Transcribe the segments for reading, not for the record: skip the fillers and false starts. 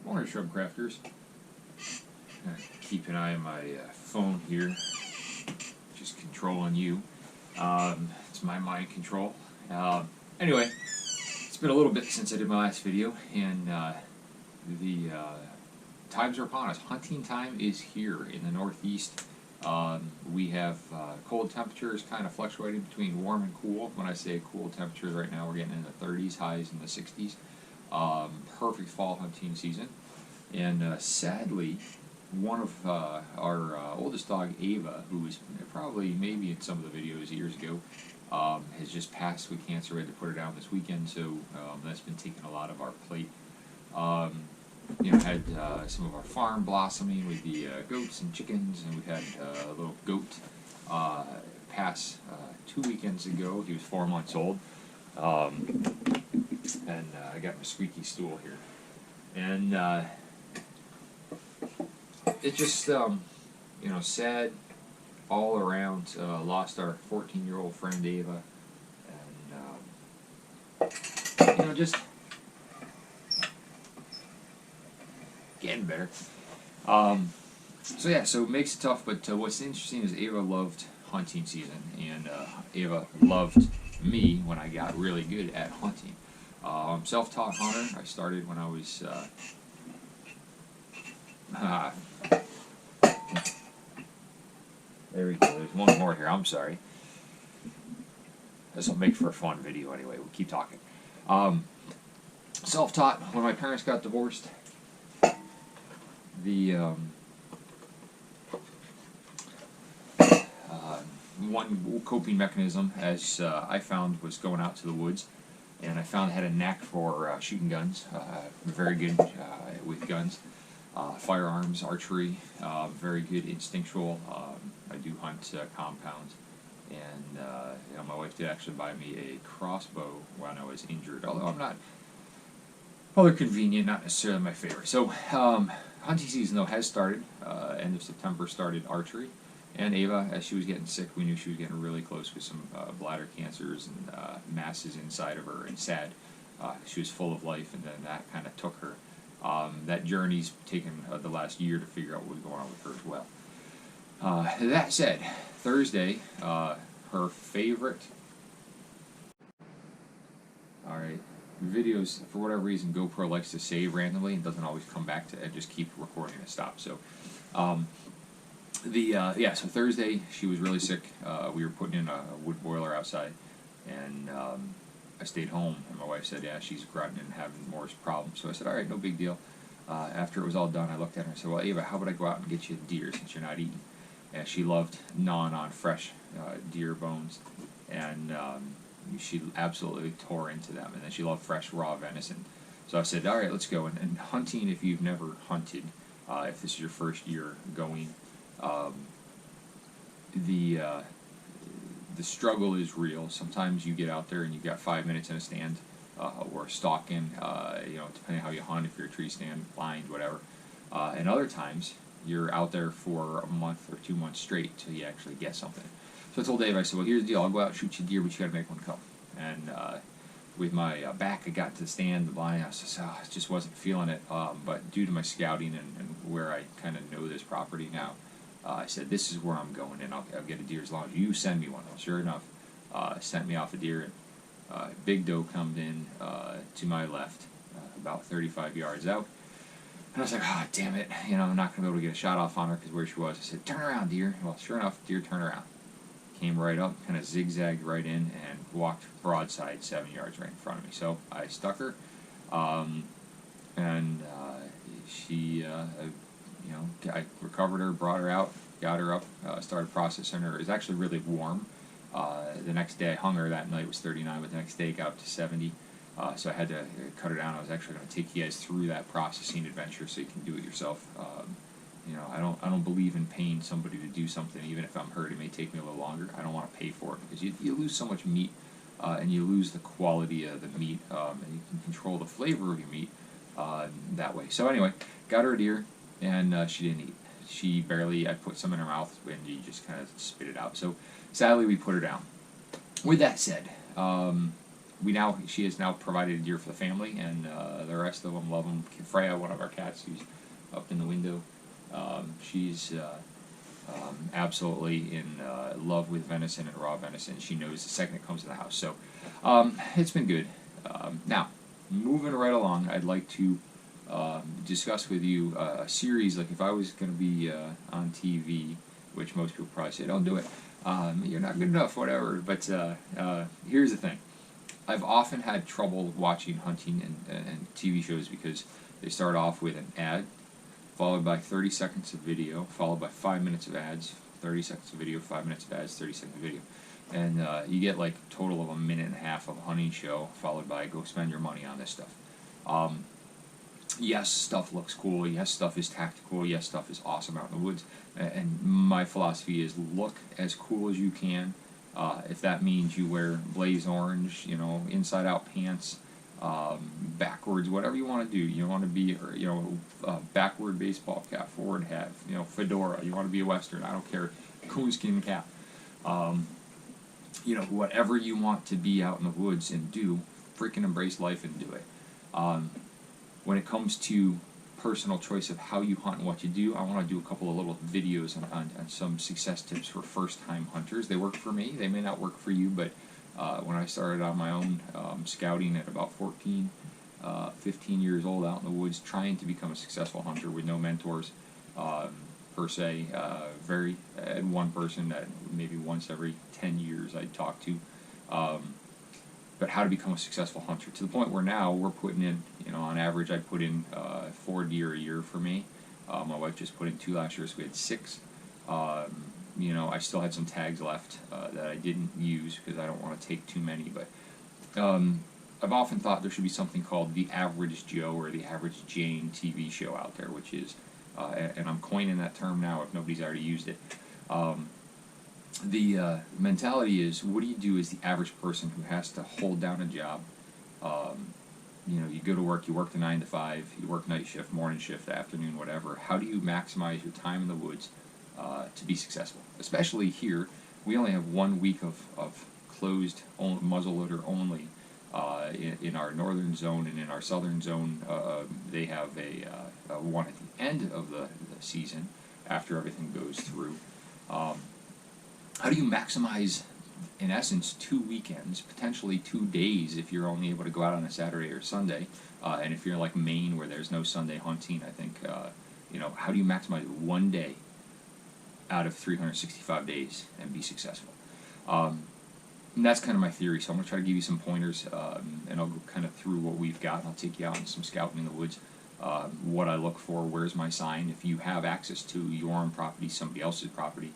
Morning, Shrimp Crafters. Keep an eye on my phone here, just controlling you. It's my mind control. Anyway, it's been a little bit since I did my last video, and the times are upon us. Hunting time is here in the Northeast. We have cold temperatures kind of fluctuating between warm and cool. When I say cool temperatures right now, we're getting in the 30s, highs in the 60s. Perfect fall hunting season. And sadly, one of our oldest dog, Ava, who was probably maybe in some of the videos years ago, has just passed with cancer. We had to put her down this weekend, so that's been taking a lot of our plate. Had some of our farm blossoming with the goats and chickens, and we had a little goat pass 2 weekends ago. He was 4 months old. And I got my squeaky stool here. And it's just, sad all around. Lost our 14-year-old friend Ava. And, just getting better. So it makes it tough, but what's interesting is Ava loved hunting season, and Ava loved me when I got really good at hunting. I'm self-taught hunter. I started when I was there we go. There's one more here. I'm sorry. This will make for a fun video anyway. We'll keep talking. Self-taught. When my parents got divorced, the one coping mechanism, as I found, was going out to the woods, and I found I had a knack for shooting guns. Very good with guns, firearms, archery. Very good instinctual. I do hunt compounds, and my wife did actually buy me a crossbow when I was injured. Although I'm not. Well, they're convenient, not necessarily my favorite. So hunting season though has started. End of September started archery. And Ava, as she was getting sick, we knew she was getting really close with some bladder cancers and masses inside of her, and sad. She was full of life, and then that kind of took her. That journey's taken the last year to figure out what was going on with her as well. That said, Thursday, her favorite... Alright, videos, for whatever reason, GoPro likes to save randomly and doesn't always come back to just keep recording and stop. So, so Thursday she was really sick. We were putting in a wood boiler outside, and I stayed home, and my wife said, yeah, she's grunting and having more problems. So I said, all right, no big deal. After it was all done, I looked at her and said, well, Ava, how about I go out and get you a deer since you're not eating? And she loved gnawing on fresh deer bones, and she absolutely tore into them. And then she loved fresh raw venison. So I said, all right, let's go. And hunting, if you've never hunted, if this is your first year going, the struggle is real. Sometimes you get out there and you've got 5 minutes in a stand, or stalking, depending how you hunt, if you're a tree stand, blind, whatever. And other times you're out there for a month or 2 months straight till you actually get something. So I told Dave, I said, well, here's the deal. I'll go out and shoot you a deer, but you gotta make one come. And with my back, I got to the stand, the blind, I just wasn't feeling it. But due to my scouting and where I kind of know this property now, I said, this is where I'm going, and I'll get a deer as long as you send me one. Well, sure enough, sent me off a deer, and big doe come in to my left, about 35 yards out. And I was like, oh, damn it, I'm not going to be able to get a shot off on her because where she was. I said, turn around, deer. Well, sure enough, deer turned around. Came right up, kind of zigzagged right in, and walked broadside 7 yards right in front of me. So I stuck her, and she... I recovered her, brought her out, got her up, started processing her. It was actually really warm. The next day I hung her. That night was 39, but the next day it got up to 70. So I had to cut her down. I was actually going to take you guys through that processing adventure so you can do it yourself. I don't believe in paying somebody to do something, even if I'm hurt. It may take me a little longer. I don't want to pay for it because you lose so much meat, and you lose the quality of the meat, and you can control the flavor of your meat that way. So anyway, got her a deer. And she didn't eat. She barely, I put some in her mouth, and she just kind of spit it out. So sadly, we put her down. With that said, she has now provided a deer for the family, and the rest of them love them. Freya, one of our cats, who's up in the window, she's absolutely in love with venison and raw venison. She knows the second it comes to the house. So it's been good. Now, moving right along, I'd like to discuss with you a series. Like if I was going to be on TV, which most people probably say, don't do it. You're not good enough, whatever. But here's the thing. I've often had trouble watching hunting and TV shows because they start off with an ad, followed by 30 seconds of video, followed by 5 minutes of ads, 30 seconds of video, 5 minutes of ads, 30 seconds of video. And you get like a total of a minute and a half of a hunting show, followed by go spend your money on this stuff. Yes, stuff looks cool. Yes, stuff is tactical. Yes, stuff is awesome out in the woods. And my philosophy is look as cool as you can. If that means you wear blaze orange, inside out pants, backwards, whatever you want to do. You want to be, backward baseball cap, forward hat, fedora. You want to be a Western. I don't care. Coonskin cap. Whatever you want to be out in the woods and do, freaking embrace life and do it. When it comes to personal choice of how you hunt and what you do, I want to do a couple of little videos on some success tips for first-time hunters. They work for me. They may not work for you, but when I started on my own scouting at about 14, 15 years old out in the woods, trying to become a successful hunter with no mentors per se, and one person that maybe once every 10 years I'd talk to. But how to become a successful hunter to the point where now we're putting in, on average I put in 4 deer a year for me. My wife just put in 2 last year, so we had 6. I still had some tags left that I didn't use because I don't want to take too many. But I've often thought there should be something called the Average Joe or the Average Jane TV show out there, which is, and I'm coining that term now if nobody's already used it. The mentality is, what do you do as the average person who has to hold down a job? You go to work, you work the 9 to 5, you work night shift, morning shift, afternoon, whatever. How do you maximize your time in the woods to be successful? Especially here, we only have 1 week of closed muzzleloader only in our northern zone, and in our southern zone they have a one at the end of the season after everything goes through. How do you maximize, in essence, 2 weekends, potentially 2 days if you're only able to go out on a Saturday or Sunday, and if you're like Maine where there's no Sunday hunting, I think, how do you maximize 1 day out of 365 days and be successful? And that's kind of my theory, so I'm going to try to give you some pointers, and I'll go kind of through what we've got, and I'll take you out on some scouting in the woods, what I look for, where's my sign. If you have access to your own property, somebody else's property,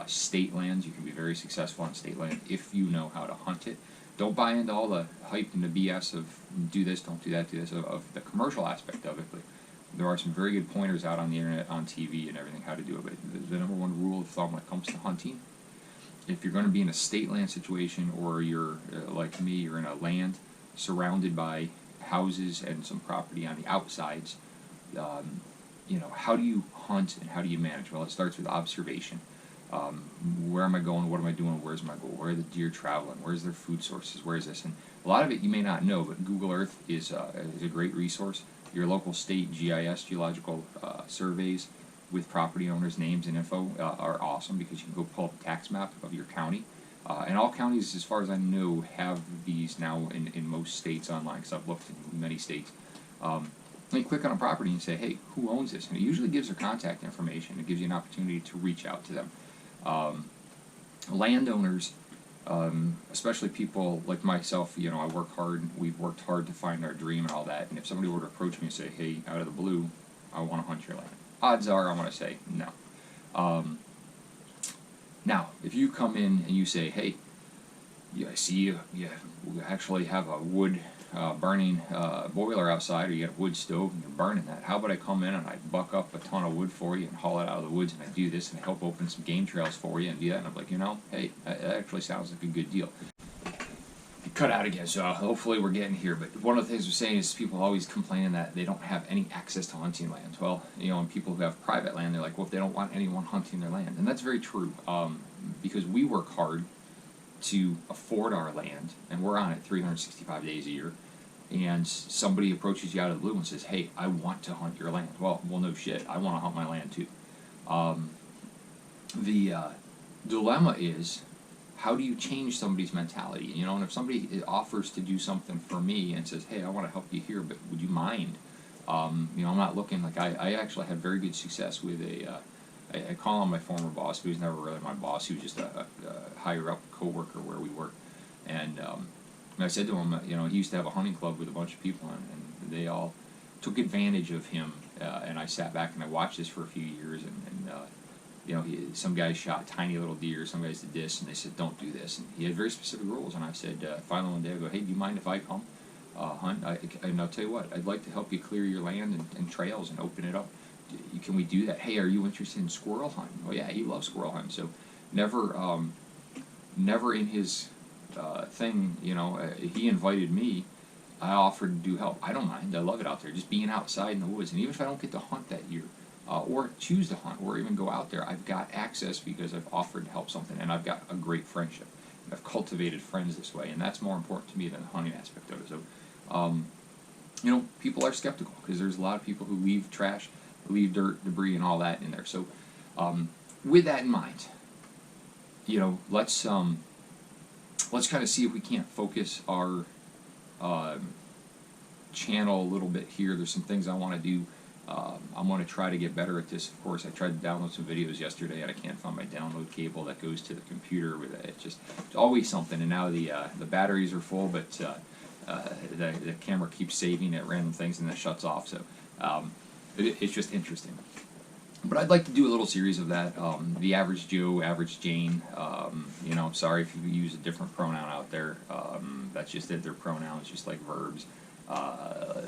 state lands, you can be very successful on state land if you know how to hunt it. Don't buy into all the hype and the BS of do this, don't do that, do this, of the commercial aspect of it, but there are some very good pointers out on the internet, on TV and everything, how to do it. But the number one rule of thumb when it comes to hunting, if you're going to be in a state land situation, or you're like me, you're in a land surrounded by houses and some property on the outsides, how do you hunt and how do you manage? Well, it starts with observation. Where am I going? What am I doing? Where's my goal? Where are the deer traveling? Where's their food sources? Where is this? And a lot of it you may not know, but Google Earth is a great resource. Your local state GIS, geological surveys with property owners' names and info are awesome, because you can go pull up a tax map of your county. And all counties, as far as I know, have these now in most states online, because I've looked in many states. You click on a property and say, hey, who owns this? And it usually gives their contact information. It gives you an opportunity to reach out to them. Landowners, especially people like myself, I work hard, we've worked hard to find our dream and all that, and if somebody were to approach me and say, hey, out of the blue, I want to hunt your land, odds are I'm going to say no. Now, if you come in and you say, hey, I see you actually have a wood burning boiler outside, or you got a wood stove and you're burning that, how about I come in and I buck up a ton of wood for you and haul it out of the woods, and I do this and I help open some game trails for you and do that, and I'm like, hey, that actually sounds like a good deal. Cut out again, so hopefully we're getting here. But one of the things we're saying is people always complaining that they don't have any access to hunting land. Well, and people who have private land, they're like, well, if they don't want anyone hunting their land. And that's very true, because we work hard to afford our land, and we're on it 365 days a year, and somebody approaches you out of the blue and says, "Hey, I want to hunt your land." Well, no shit, I want to hunt my land too. The dilemma is, how do you change somebody's mentality? You know, and if somebody offers to do something for me and says, "Hey, I want to help you here, but would you mind?" You know, I'm not looking like I actually had very good success with I call him my former boss, but he was never really my boss. He was just a higher up coworker where we worked, and I said to him, you know, he used to have a hunting club with a bunch of people, and they all took advantage of him. And I sat back and I watched this for a few years, and you know, some guys shot tiny little deer, some guys did this, and they said, "Don't do this." And he had very specific rules, and I said, finally one day, I go, "Hey, do you mind if I come hunt? And I'll tell you what, I'd like to help you clear your land and trails and open it up. Can we do that? Hey, are you interested in squirrel hunting?" Oh yeah, he loves squirrel hunting. So never in his thing, you know, he invited me. I offered to do help. I don't mind. I love it out there, just being outside in the woods. And even if I don't get to hunt that year, or choose to hunt, or even go out there, I've got access because I've offered to help something, and I've got a great friendship. I've cultivated friends this way, and that's more important to me than the hunting aspect of it. So, you know, people are skeptical because there's a lot of people who leave trash, leave dirt, debris, and all that in there. So, with that in mind, you know, let's kind of see if we can't focus our channel a little bit here. There's some things I want to do. I'm going to try to get better at this. Of course, I tried to download some videos yesterday, and I can't find my download cable that goes to the computer. It's always something. And now the batteries are full, but the camera keeps saving at random things, and then it shuts off. So it's just interesting. But I'd like to do a little series of that. The average Joe, average Jane. You know, I'm sorry if you use a different pronoun out there. That's just it. They're pronouns, just like verbs.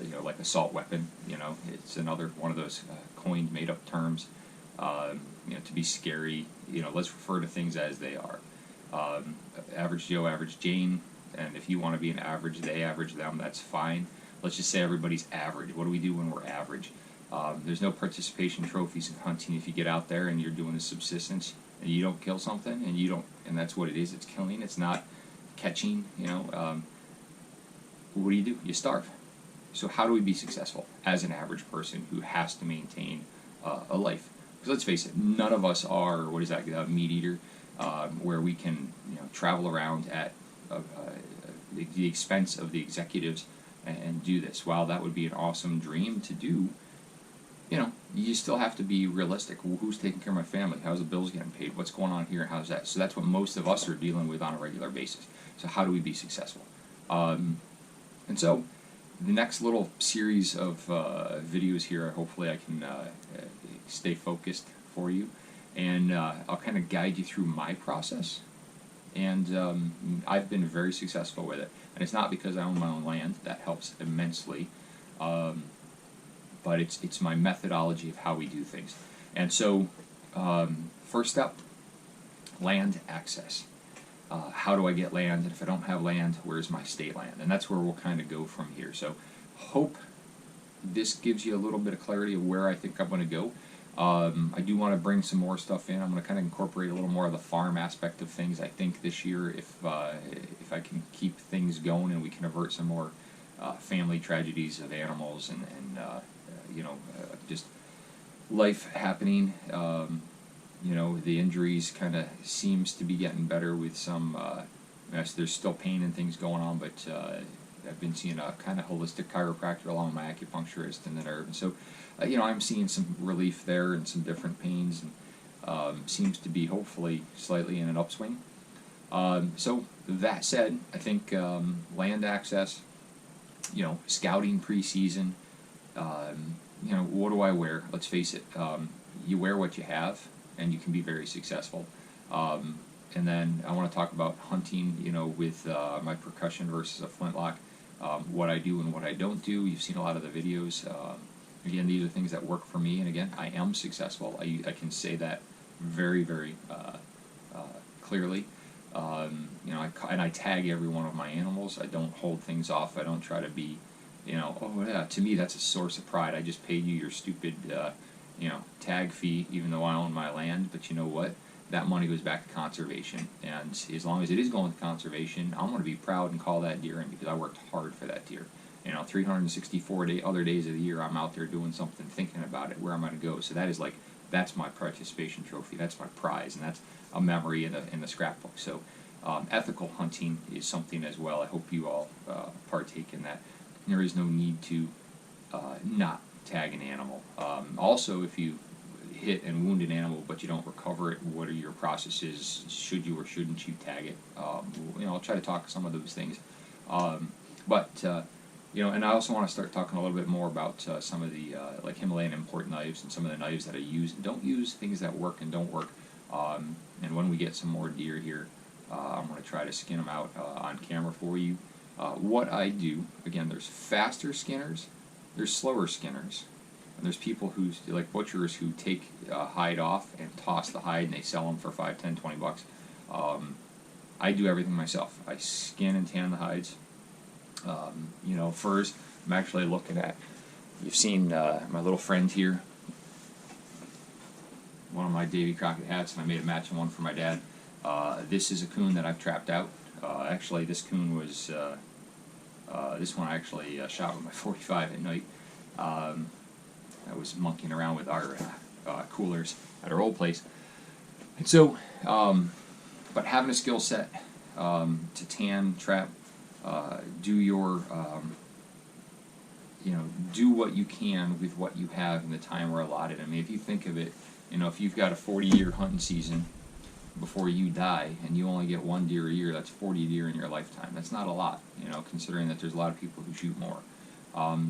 You know, like assault weapon. You know, it's another one of those coined, made-up terms. You know, to be scary. You know, let's refer to things as they are. Average Joe, average Jane, and if you want to be an average, they, average them. That's fine. Let's just say everybody's average. What do we do when we're average? There's no participation trophies in hunting if you get out there and you're doing a subsistence and you don't kill something, and that's what it is. It's killing. It's not catching. You know. What do? You starve. So how do we be successful as an average person who has to maintain a life? Because let's face it, none of us are, what is that, meat eater, where we can, you know, travel around at the expense of the executives and do this. While that would be an awesome dream to do, you know, you still have to be realistic. Well, who's taking care of my family? How's the bills getting paid? What's going on here? How's that? So that's what most of us are dealing with on a regular basis. So how do we be successful? And so, the next little series of videos here, hopefully I can stay focused for you, and I'll kind of guide you through my process. And I've been very successful with it. And it's not because I own my own land. That helps immensely. But it's my methodology of how we do things. And so, first up, land access. How do I get land? And if I don't have land, where's my state land? And that's where we'll kind of go from here. So hope this gives you a little bit of clarity of where I think I'm going to go. I do want to bring some more stuff in. I'm going to kind of incorporate a little more of the farm aspect of things. I think this year, if I can keep things going and we can avert some more family tragedies of animals and you know, just life happening. You know, the injuries kind of seems to be getting better with some, yes, there's still pain and things going on, but I've been seeing a kind of holistic chiropractor along with my acupuncturist and the nerve. And so, you know, I'm seeing some relief there and some different pains, and seems to be hopefully slightly in an upswing. So that said, I think land access, you know, scouting preseason, you know, what do I wear? Let's face it, you wear what you have, and you can be very successful. And then I want to talk about hunting, you know, with my percussion versus a flintlock, what I do and what I don't do. You've seen a lot of the videos. Again, these are things that work for me, and again, I am successful. I can say that very, very clearly. You know, I tag every one of my animals. I don't hold things off. I don't try to be, you know, oh yeah, to me that's a source of pride. I just paid you your stupid, you know, tag fee, even though I own my land. But you know what? that money goes back to conservation. And as long as it is going to conservation, I'm going to be proud and call that deer in because I worked hard for that deer. 364 other days of the year, I'm out there doing something, thinking about it, where I'm going to go. So that is that's my participation trophy. That's my prize, and that's a memory in the scrapbook. So ethical hunting is something as well. I hope you all partake in that. There is no need to not tag an animal. Also, if you hit and wound an animal but you don't recover it, what are your processes? Should you or shouldn't you tag it? I'll try to talk some of those things. And I also want to start talking a little bit more about some of the like Himalayan import knives and some of the knives that I use. Don't use things that work and don't work. And when we get some more deer here, I'm going to try to skin them out on camera for you. What I do, again, there's faster skinners, there's slower skinners, and there's people who, like butchers, who take hide off and toss the hide and they sell them for $5, $10, $20. I do everything myself. I skin and tan the hides. Furs, I'm actually looking at, you've seen my little friend here, one of my Davy Crockett hats, and I made a matching one for my dad. This is a coon that I've trapped out. Actually, this coon was, this one I actually shot with my .45 at night. I was monkeying around with our coolers at our old place. And so, but having a skill set to tan, trap, do your, do what you can with what you have in the time we're allotted. I mean, if you think of it, if you've got a 40-year hunting season before you die, and you only get one deer a year, that's 40 deer in your lifetime. That's not a lot, considering that there's a lot of people who shoot more.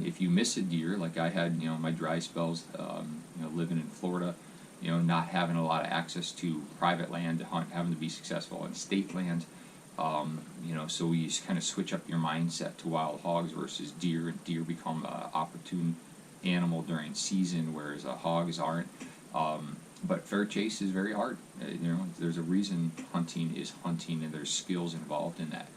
If you miss a deer, like I had, my dry spells, living in Florida, not having a lot of access to private land to hunt, having to be successful in state land, so you just kind of switch up your mindset to wild hogs versus deer, and deer become an opportune animal during season, whereas hogs aren't. But fair chase is very hard. There's a reason hunting is hunting, and there's skills involved in that.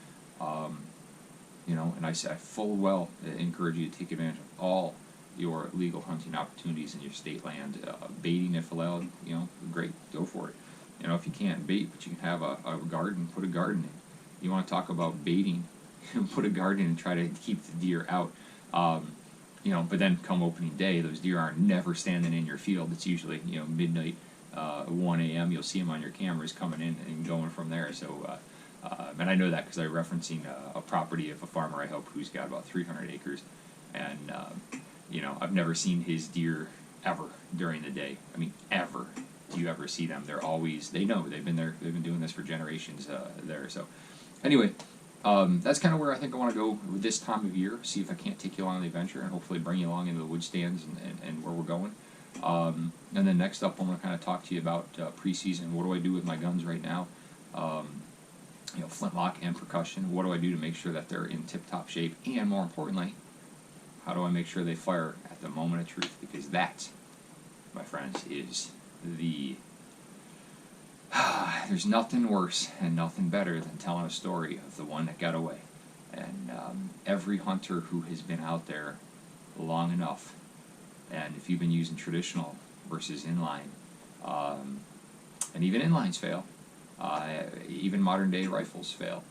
And I full well encourage you to take advantage of all your legal hunting opportunities in your state land. Baiting, if allowed, great, go for it. If you can't bait, but you can have a garden, put a garden in. You want to talk about baiting, put a garden and try to keep the deer out. But then come opening day, those deer are never standing in your field. It's usually, midnight, 1 a.m. You'll see them on your cameras coming in and going from there. So, and I know that because I'm referencing a property of a farmer I help who's got about 300 acres. And, I've never seen his deer ever during the day. I mean, ever. Do you ever see them? They're always, they know, they've been there, they've been doing this for generations there. So, anyway, that's kind of where I think I want to go with this time of year, see if I can't take you along the adventure and hopefully bring you along into the wood stands and where we're going. And then next up, I'm going to kind of talk to you about preseason. What do I do with my guns right now? Flintlock and percussion. What do I do to make sure that they're in tip-top shape? And more importantly, how do I make sure they fire at the moment of truth? Because that, my friends, is there's nothing worse and nothing better than telling a story of the one that got away. And every hunter who has been out there long enough, and if you've been using traditional versus inline, and even inlines fail, even modern day rifles fail.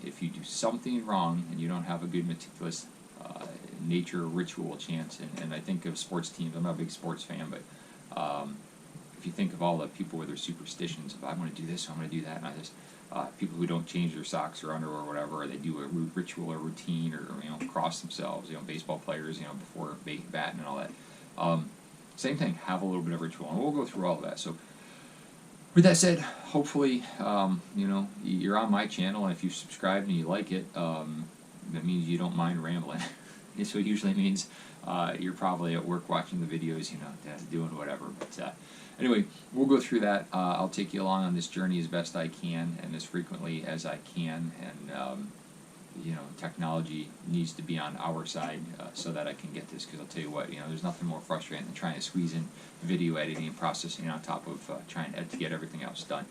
If you do something wrong and you don't have a good meticulous nature ritual chance, and I think of sports teams, I'm not a big sports fan, but if you think of all the people with their superstitions of I'm going to do this, I'm going to do that, and I just people who don't change their socks or underwear or whatever, or they do a ritual or routine, or cross themselves, baseball players, before batting and all that. Same thing, have a little bit of ritual, and we'll go through all of that. So, with that said, hopefully, you're on my channel, and if you subscribe and you like it, that means you don't mind rambling. So it usually means you're probably at work watching the videos, doing whatever. But anyway, we'll go through that. I'll take you along on this journey as best I can and as frequently as I can. And, technology needs to be on our side so that I can get this. Because I'll tell you what, there's nothing more frustrating than trying to squeeze in video editing and processing on top of trying to get everything else done.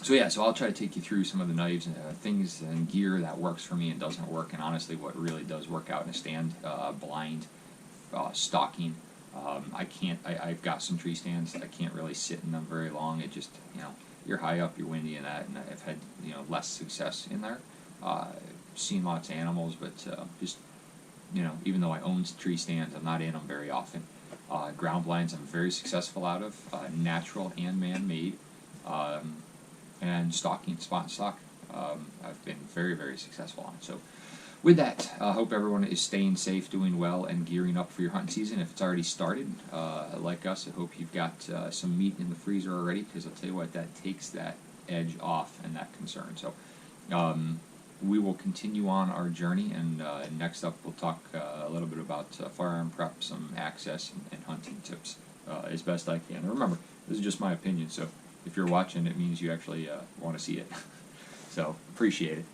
So I'll try to take you through some of the knives and things and gear that works for me and doesn't work, and honestly what really does work out in a stand, blind, stalking, I've got some tree stands. I can't really sit in them very long. It just, you're high up, you're windy and that, and I've had, less success in there. Seen lots of animals, but just, even though I own tree stands, I'm not in them very often. Ground blinds I'm very successful out of, natural and man-made, and stalking, spot and stock. I've been very, very successful on. So with that, I hope everyone is staying safe, doing well, and gearing up for your hunting season. If it's already started, like us, I hope you've got some meat in the freezer already, because I'll tell you what, that takes that edge off and that concern. So we will continue on our journey, and next up we'll talk a little bit about firearm prep, some access, and hunting tips as best I can. And remember, this is just my opinion, so if you're watching, it means you actually want to see it. So appreciate it.